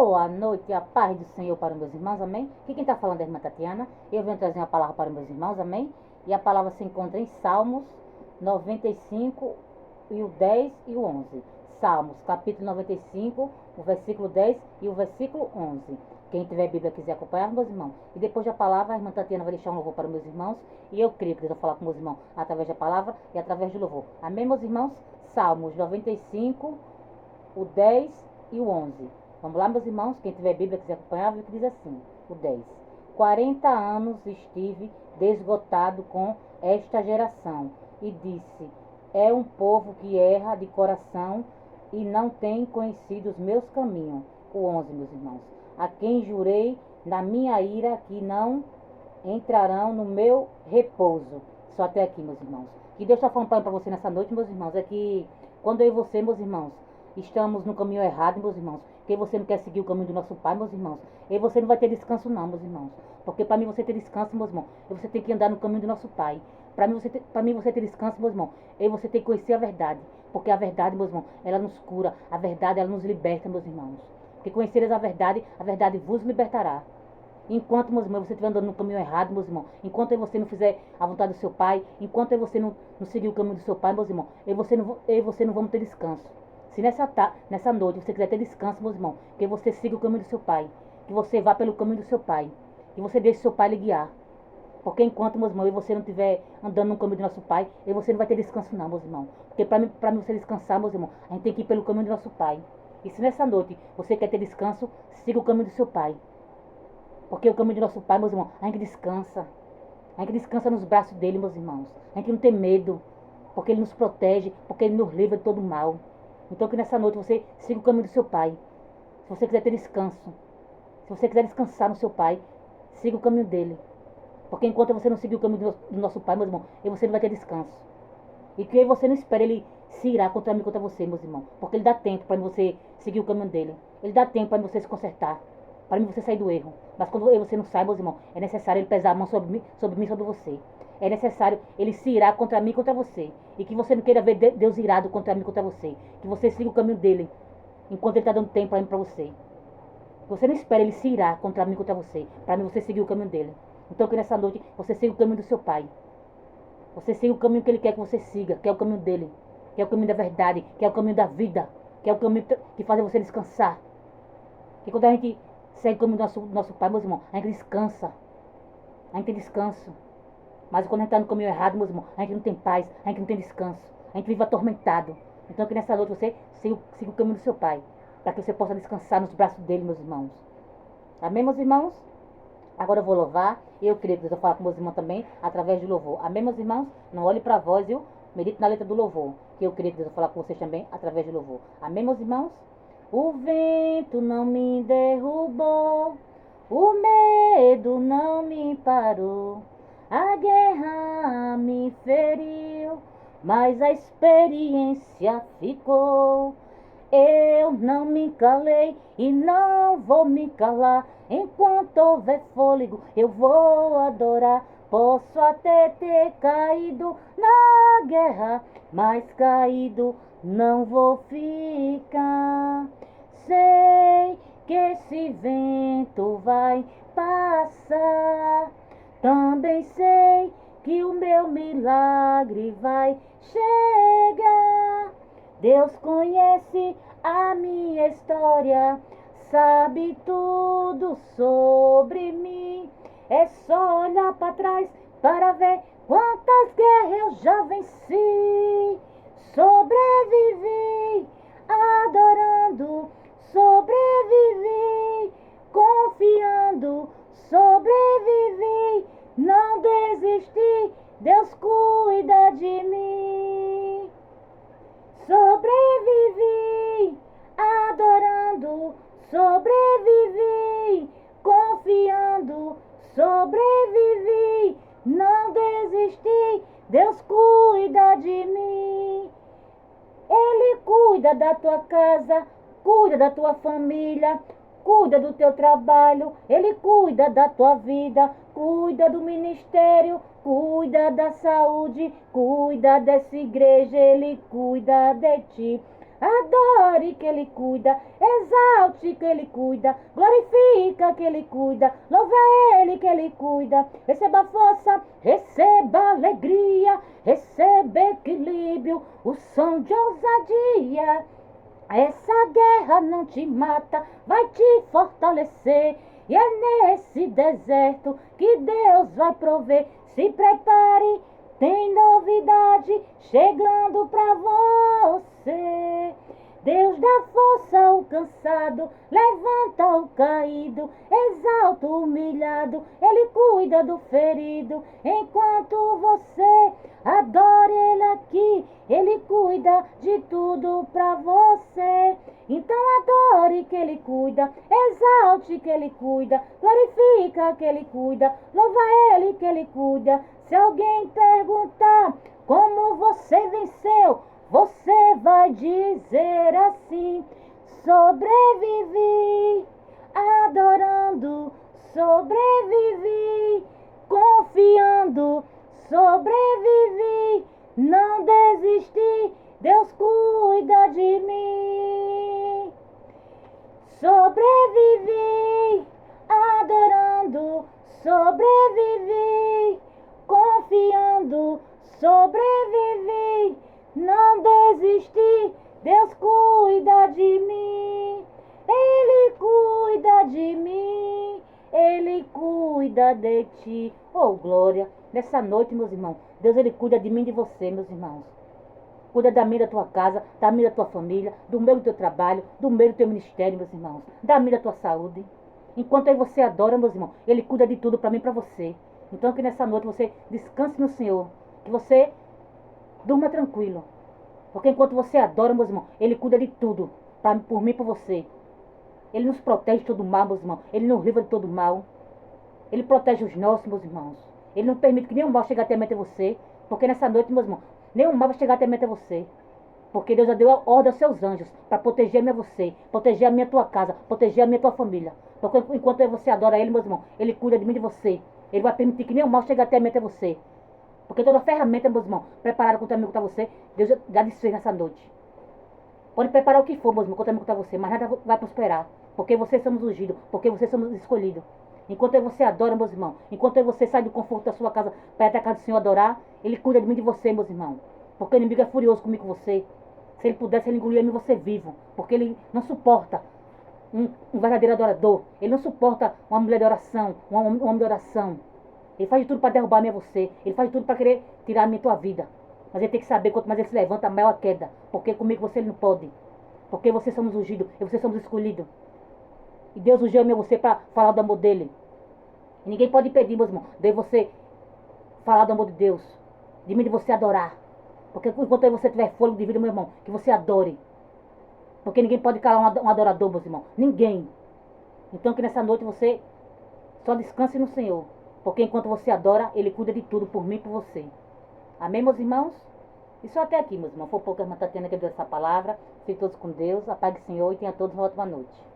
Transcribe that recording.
Boa noite, a paz do Senhor para os meus irmãos, amém? Aqui quem está falando é a irmã Tatiana. Eu venho trazer uma palavra para os meus irmãos, amém? E a palavra se encontra em Salmos 95, e o 10 e o 11. Salmos, capítulo 95, o versículo 10 e o versículo 11. Quem tiver Bíblia quiser acompanhar, meus irmãos. E depois da palavra, a irmã Tatiana vai deixar um louvor para os meus irmãos. E eu creio que Deus vai falar com meus irmãos através da palavra e através do louvor. Amém, meus irmãos? Salmos 95, o 10 e o 11. Vamos lá, meus irmãos, quem tiver Bíblia quiser acompanhar, vê que diz assim, o 10. 40 anos estive desgotado com esta geração, e disse, é um povo que erra de coração e não tem conhecido os meus caminhos. O 11, meus irmãos. A quem jurei na minha ira que não entrarão no meu repouso. Só até aqui, meus irmãos. Que Deus está falando para você nessa noite, meus irmãos, é que quando eu e você, meus irmãos, estamos no caminho errado, meus irmãos, que você não quer seguir o caminho do nosso Pai, meus irmãos, e você não vai ter descanso não, meus irmãos. Porque para mim você ter descanso, meus irmãos, você tem que andar no caminho do nosso Pai. Para mim você ter descanso, meus irmãos, e você tem que conhecer a verdade. Porque a verdade, meus irmãos, ela nos cura. A verdade, ela nos liberta, meus irmãos. Porque conhecereis a verdade vos libertará. Enquanto, meus irmãos, você estiver andando no caminho errado, meus irmãos, enquanto você não fizer a vontade do seu Pai, enquanto você não seguir o caminho do seu Pai, meus irmãos, eu e você não vamos ter descanso. Se nessa noite você quiser ter descanso, meus irmãos, que você siga o caminho do seu Pai, que você vá pelo caminho do seu Pai, que você deixe o seu Pai lhe guiar. Porque enquanto, meus irmãos, você não estiver andando no caminho do nosso Pai, e você não vai ter descanso não, meus irmãos. Porque para você descansar, meus irmãos, a gente tem que ir pelo caminho do nosso Pai. E se nessa noite você quer ter descanso, siga o caminho do seu Pai. Porque o caminho do nosso Pai, meus irmãos, a gente descansa. A gente descansa nos braços dele, meus irmãos. A gente não tem medo, porque ele nos protege, porque ele nos livra de todo mal. Então que nessa noite você siga o caminho do seu Pai. Se você quiser ter descanso, se você quiser descansar no seu Pai, siga o caminho dele. Porque enquanto você não seguir o caminho do nosso Pai, meus irmãos, você não vai ter descanso. E que você não espere ele se irá contra mim, contra você, meus irmãos. Porque ele dá tempo para você seguir o caminho dele. Ele dá tempo para você se consertar. Para você sair do erro. Mas quando você não sai, meus irmãos, é necessário ele pesar a mão sobre mim, sobre você. É necessário ele se irá contra mim, contra você. E que você não queira ver Deus irado contra mim, contra você. Que você siga o caminho dele, enquanto ele está dando tempo para você. Que você não espere ele se irá contra mim, contra você. Para você seguir o caminho dele. Então que nessa noite você siga o caminho do seu Pai. Você siga o caminho que ele quer que você siga, que é o caminho dele. Que é o caminho da verdade, que é o caminho da vida. Que é o caminho que faz você descansar. Que quando a gente segue o caminho do nosso Pai, meus irmãos, a gente descansa. A gente tem descanso. Mas quando a gente está no caminho errado, meus irmãos, a gente não tem paz, a gente não tem descanso. A gente vive atormentado. Então que nessa noite você siga o caminho do seu Pai. Para que você possa descansar nos braços dele, meus irmãos. Amém, meus irmãos? Agora eu vou louvar. E eu creio que Deus vai falar com meus irmãos também, através do louvor. Amém, meus irmãos? Não olhe para a voz, viu? Medite na letra do louvor. Que eu creio que Deus vai falar com vocês também, através do louvor. Amém, meus irmãos? O vento não me derrubou, o medo não me parou, a guerra me feriu, mas a experiência ficou. Eu não me calei e não vou me calar, enquanto houver fôlego eu vou adorar. Posso até ter caído na guerra, mas caído não vou ficar. Sei que esse vento vai passar. Também sei que o meu milagre vai chegar. Deus conhece a minha história, sabe tudo sobre mim. É só olhar para trás para ver quantas guerras eu já venci. Sobrevivi adorando, sobrevivi confiando, sobrevivi, não desisti, Deus cuida de mim. Sobrevivi adorando, sobrevivi confiando, sobrevivi, não desisti, Deus cuida de mim. Ele cuida da tua casa, cuida da tua família, cuida do teu trabalho, ele cuida da tua vida, cuida do ministério, cuida da saúde, cuida dessa igreja, ele cuida de ti. Adore que Ele cuida, exalte que Ele cuida, glorifica que Ele cuida, louve a Ele que Ele cuida. Receba força, receba alegria, receba equilíbrio, o som de ousadia. Essa guerra não te mata, vai te fortalecer. E é nesse deserto que Deus vai prover. Se prepare, tem novidade chegando pra você. Deus dá força ao cansado, levanta o caído, exalta o humilhado, Ele cuida do ferido. Enquanto você adore Ele aqui, Ele cuida de tudo pra você. Então adore que Ele cuida, exalte que Ele cuida, glorifica que Ele cuida, louva Ele que Ele cuida. Se alguém perguntar como você venceu, você vai dizer assim: sobrevivi, adorando, sobrevivi, confiando, sobrevivi, não desisti, Deus cuida de mim. Sobrevivi, adorando, sobrevivi, confiando, sobrevivi, não desisti, Deus cuida de mim. Ele cuida de mim, Ele cuida de ti. Oh, glória! Nessa noite, meus irmãos, Deus, Ele cuida de mim e de você, meus irmãos. Cuida da minha, da tua casa, da minha, da tua família, do meu, do teu trabalho, do meu, do teu ministério, meus irmãos. Da minha, da tua saúde. Enquanto aí você adora, meus irmãos, Ele cuida de tudo para mim e para você. Então que nessa noite você descanse no Senhor. Que você durma tranquilo. Porque enquanto você adora, meus irmãos, Ele cuida de tudo. Por mim e por você. Ele nos protege de todo mal, meus irmãos. Ele nos livra de todo mal. Ele protege os nossos, meus irmãos. Ele não permite que nenhum mal chegue até a mente a você. Porque nessa noite, meus irmãos, nenhum mal vai chegar até a mente a você. Porque Deus já deu a ordem aos seus anjos para proteger a minha você, proteger a minha tua casa, proteger a minha tua família. Porque enquanto você adora Ele, meus irmãos, Ele cuida de mim e de você. Ele vai permitir que nenhum mal chegue até a mente a você. Porque toda ferramenta, meus irmãos, preparada contra mim, contra você, Deus já desfez nessa noite. Pode preparar o que for, meus irmãos, contra mim, contra você, mas nada vai prosperar. Porque vocês somos ungidos, porque vocês somos escolhidos. Enquanto você adora, meus irmãos, enquanto você sai do conforto da sua casa para ir até a casa do Senhor adorar, Ele cuida de mim e de você, meus irmãos. Porque o inimigo é furioso comigo e com você. Se ele pudesse, ele engolia mim e você vivo. Porque ele não suporta um verdadeiro adorador. Ele não suporta uma mulher de oração, um homem de oração. Ele faz de tudo para derrubar a mim e você. Ele faz de tudo para querer tirar a minha e tua vida. Mas ele tem que saber, quanto mais ele se levanta, maior a queda. Porque comigo você ele não pode. Porque vocês somos ungidos e vocês somos escolhidos. E Deus ungiu a mim e você para falar do amor dele. E ninguém pode impedir, meus irmãos, de você falar do amor de Deus. De mim, de você adorar. Porque enquanto você tiver fôlego de vida, meu irmão, que você adore. Porque ninguém pode calar um adorador, meus irmãos. Ninguém. Então que nessa noite você só descanse no Senhor. Porque enquanto você adora, Ele cuida de tudo por mim e por você. Amém, meus irmãos? E só até aqui, meus irmãos. Foi pouco a irmã Tatiana que deu essa palavra. Fiquem todos com Deus. A paz do Senhor e tenha todos uma ótima noite.